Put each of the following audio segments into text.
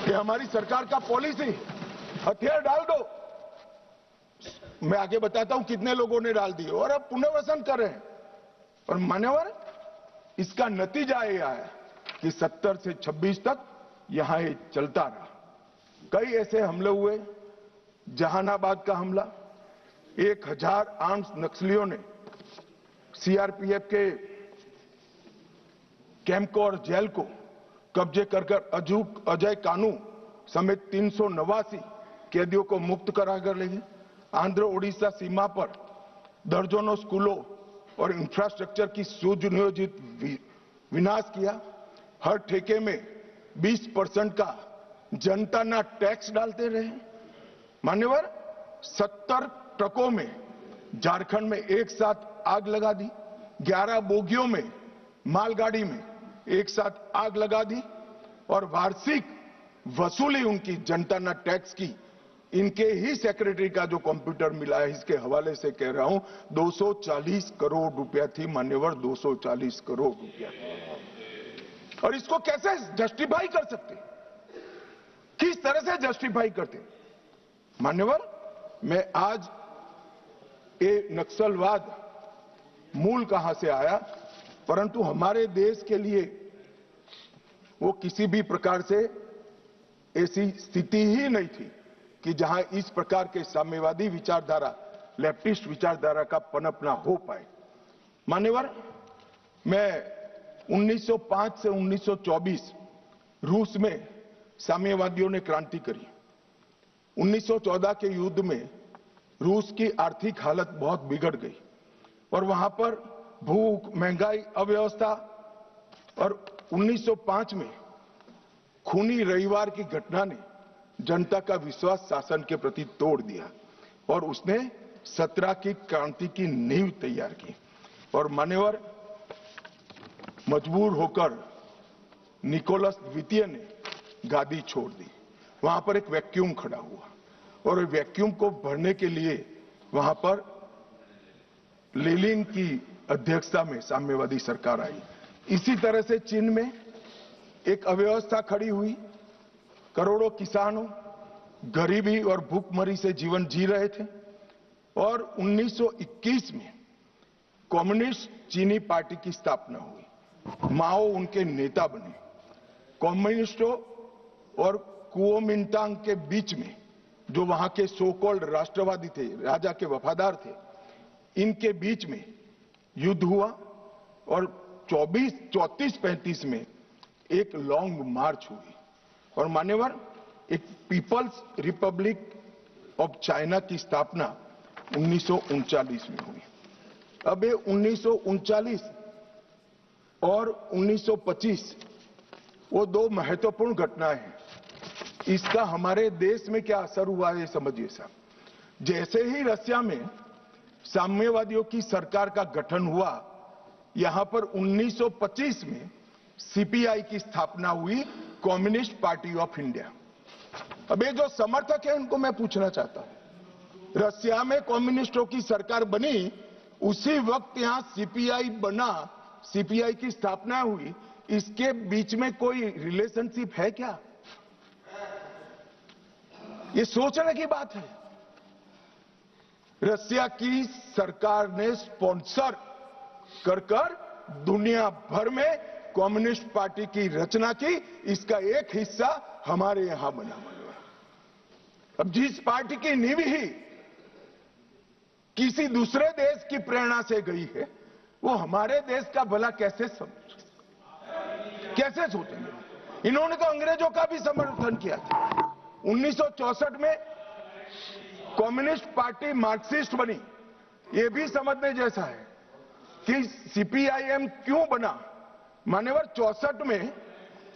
ये हमारी सरकार का पॉलिसी। हथियार डाल दो, मैं आगे बताता हूं कितने लोगों ने डाल दिए और अब पुनर्वसन कर रहे हैं। और मान्यवर, इसका नतीजा ये आया कि 70 से 26 तक यहां ये चलता रहा। कई ऐसे हमले हुए, जहानाबाद का हमला, 1000 आर्म्स नक्सलियों ने सीआरपीएफ के कैंप को और जेल को कब्जे कर अजय कानू समेत 389 कैदियों को मुक्त कराकर ले गए। आंध्र ओडिशा सीमा पर दर्जनों स्कूलों और इंफ्रास्ट्रक्चर की सुनियोजित विनाश किया। हर ठेके में 20% का जनता ना टैक्स डालते रहे। मान्यवर, 70 ट्रकों में झारखंड में एक साथ आग लगा दी, 11 बोगियों में मालगाड़ी में एक साथ आग लगा दी और वार्षिक वसूली उनकी जनता ना टैक्स की, इनके ही सेक्रेटरी का जो कंप्यूटर मिला है, इसके हवाले से कह रहा हूं, 240 करोड़ रुपया थी मान्यवर, 240 करोड़ रुपया। और इसको कैसे जस्टिफाई कर सकते, किस तरह से जस्टिफाई करते मान्यवर? मैं आज ये नक्सलवाद मूल कहां से आया, परंतु हमारे देश के लिए वो किसी भी प्रकार से ऐसी स्थिति ही नहीं थी कि जहां इस प्रकार के साम्यवादी विचारधारा, लेफ्टिस्ट विचारधारा का पनपना हो पाए। मान्यवर, मैं 1905 से 1924 रूस में साम्यवादियों ने क्रांति करी। 1914 के युद्ध में रूस की आर्थिक हालत बहुत बिगड़ गई और वहां पर भूख, महंगाई, अव्यवस्था और 1905 में खूनी रविवार की घटना ने जनता का विश्वास शासन के प्रति तोड़ दिया और उसने 17 की क्रांति की नींव तैयार की। और मान्यवर, मजबूर होकर निकोलस द्वितीय ने गादी छोड़ दी। वहां पर एक वैक्यूम खड़ा हुआ और वैक्यूम को भरने के लिए वहां पर लेनिन की अध्यक्षता में साम्यवादी सरकार आई। इसी तरह से चीन में एक अव्यवस्था खड़ी हुई। करोड़ों किसानों गरीबी और भूखमरी से जीवन जी रहे थे और 1921 में कम्युनिस्ट चीनी पार्टी की स्थापना हुई। माओ उनके नेता बने। कम्युनिस्टों और कुओमिंटांग के बीच में, जो वहां के सो कॉल्ड राष्ट्रवादी थे, राजा के वफादार थे, इनके बीच में युद्ध हुआ और 34-35 में एक लॉन्ग मार्च हुई और मान्यवर, एक पीपल्स रिपब्लिक ऑफ चाइना की स्थापना 1939 में हुई। अब ये 1939 और 1925 वो दो महत्वपूर्ण घटनाएं हैं। इसका हमारे देश में क्या असर हुआ है समझिए साहब। जैसे ही रसिया में साम्यवादियों की सरकार का गठन हुआ, यहां पर 1925 में सीपीआई की स्थापना हुई, कम्युनिस्ट पार्टी ऑफ इंडिया। अब ये जो समर्थक है उनको मैं पूछना चाहता हूं, रसिया में कम्युनिस्टों की सरकार बनी, उसी वक्त यहां सीपीआई बना, सीपीआई की स्थापना हुई, इसके बीच में कोई रिलेशनशिप है क्या? ये सोचने की बात है। रसिया की सरकार ने स्पॉन्सर कर दुनिया भर में कम्युनिस्ट पार्टी की रचना की, इसका एक हिस्सा हमारे यहां बना हुआ। अब जिस पार्टी की नींव ही किसी दूसरे देश की प्रेरणा से गई है, वो हमारे देश का भला कैसे सोचेंगे? इन्होंने तो अंग्रेजों का भी समर्थन किया था। 1964 में कम्युनिस्ट पार्टी मार्क्सिस्ट बनी। ये भी समझने जैसा है कि सीपीआईएम क्यों बना। मान्यवर, 64 में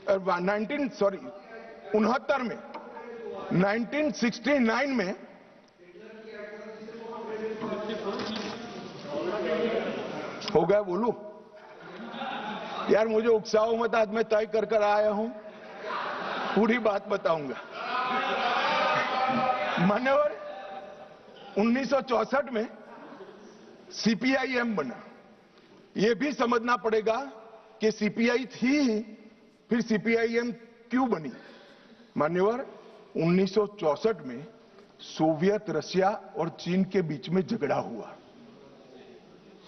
69 में 1969 में हो गया, बोलूं यार, मुझे उकसाओ मत, आज मैं तय कर आया हूं, पूरी बात बताऊंगा। मान्यवर, 1964 में सीपीआईएम बना। यह भी समझना पड़ेगा कि सीपीआई थी, फिर सीपीआईएम क्यों बनी। मान्यवर 1964 में सोवियत रशिया और चीन के बीच में झगड़ा हुआ,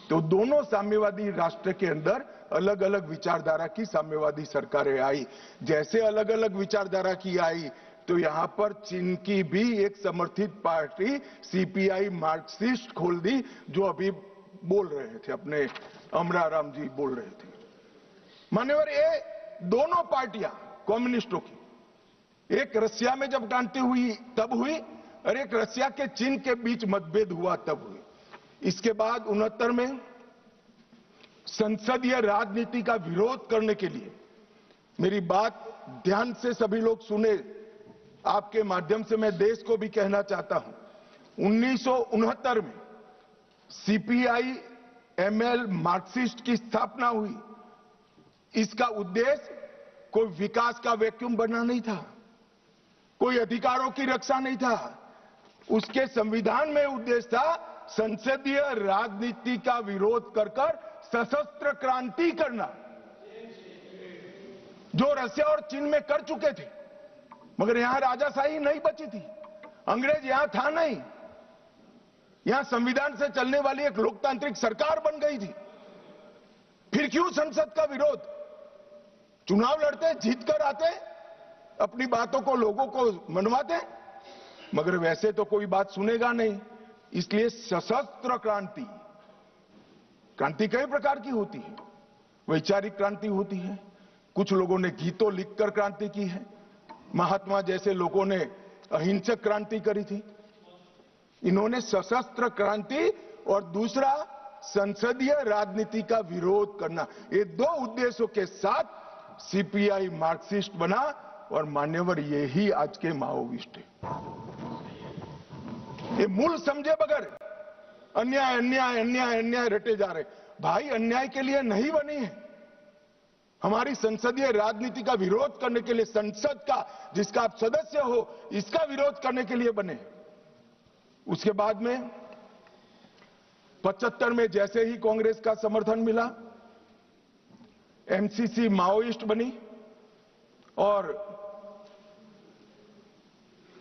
तो दोनों साम्यवादी राष्ट्र के अंदर अलग अलग विचारधारा की साम्यवादी सरकारें आई। जैसे अलग अलग विचारधारा की आई, तो यहां पर चीन की भी एक समर्थित पार्टी सीपीआई मार्क्सिस्ट खोल दी, जो अभी बोल रहे थे, अपने अमराराम जी बोल रहे थे। मान्यवर, ये दोनों पार्टियां कम्युनिस्टों की, एक रशिया में जब क्रांति हुई तब हुई, और एक रशिया के चीन के बीच मतभेद हुआ तब हुई। इसके बाद 69 में संसदीय राजनीति का विरोध करने के लिए, मेरी बात ध्यान से सभी लोग सुने, आपके माध्यम से मैं देश को भी कहना चाहता हूं, 1969 में सीपीआई एमएल मार्क्सिस्ट की स्थापना हुई। इसका उद्देश्य कोई विकास का वैक्यूम बनना नहीं था, कोई अधिकारों की रक्षा नहीं था। उसके संविधान में उद्देश्य था संसदीय राजनीति का विरोध कर सशस्त्र क्रांति करना, जो रशिया और चीन में कर चुके थे। मगर यहां राजाशाही नहीं बची थी, अंग्रेज यहां था नहीं, यहां संविधान से चलने वाली एक लोकतांत्रिक सरकार बन गई थी। फिर क्यों संसद का विरोध? चुनाव लड़ते, जीत कर आते, अपनी बातों को लोगों को मनवाते, मगर वैसे तो कोई बात सुनेगा नहीं। इसलिए सशस्त्र क्रांति, क्रांति कई प्रकार की होती है। वैचारिक क्रांति होती है, कुछ लोगों ने गीतों लिखकर क्रांति की है, महात्मा जैसे लोगों ने अहिंसक क्रांति करी थी। इन्होंने सशस्त्र क्रांति और दूसरा संसदीय राजनीति का विरोध करना, ये दो उद्देश्यों के साथ सीपीआई मार्क्सिस्ट बना, और मान्यवर यही आज के माओविस्ट है। ये मूल समझे बगैर अन्याय अन्याय अन्याय अन्याय रटे जा रहे। भाई, अन्याय के लिए नहीं बनी है, हमारी संसदीय राजनीति का विरोध करने के लिए, संसद का जिसका आप सदस्य हो, इसका विरोध करने के लिए बने। उसके बाद में 75 में जैसे ही कांग्रेस का समर्थन मिला, एमसीसी माओइस्ट बनी और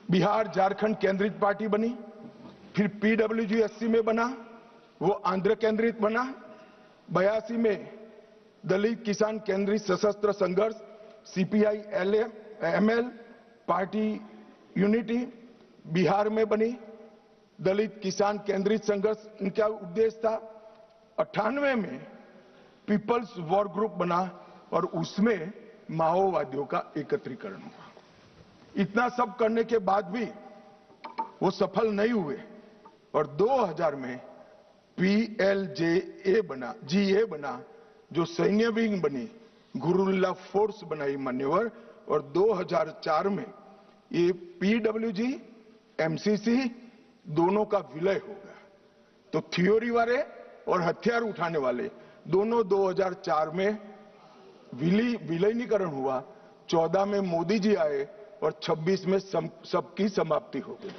बिहार झारखंड केंद्रित पार्टी बनी। फिर पीडब्ल्यूजी 80 में बना, वो आंध्र केंद्रित बना। 82 में दलित किसान केंद्रित सशस्त्र संघर्ष CPI ML party unity Bihar में बनी। दलित किसान केंद्रित संघर्ष इनका उद्देश्य था। 98 में पीपल्स वॉर ग्रुप बना और उसमें माओवादियों का एकत्रीकरण हुआ। इतना सब करने के बाद भी वो सफल नहीं हुए और 2000 में पीएलजेए बना, जीए बना, जो सैन्य विंग बनी, गुरुल्ला फोर्स बनाई मान्यवर। और 2004 में ये पीडब्ल्यूजी एमसीसी दोनों का विलय हो गया। तो थ्योरी वाले और हथियार उठाने वाले दोनों 2004 में विलीनीकरण हुआ। 14 में मोदी जी आए और 26 में सबकी समाप्ति हो गई।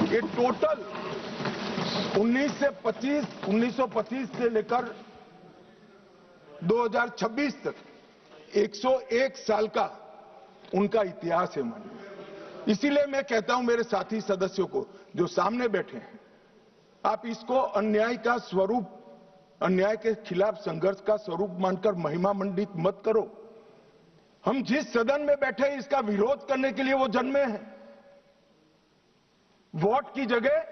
ये टोटल 1925 से लेकर 2026 तक 101 साल का उनका इतिहास है मानिए। इसीलिए मैं कहता हूं मेरे साथी सदस्यों को जो सामने बैठे हैं, आप इसको अन्याय का स्वरूप, अन्याय के खिलाफ संघर्ष का स्वरूप मानकर महिमा मंडित मत करो। हम जिस सदन में बैठे इसका विरोध करने के लिए वो जन्मे हैं। वोट की जगह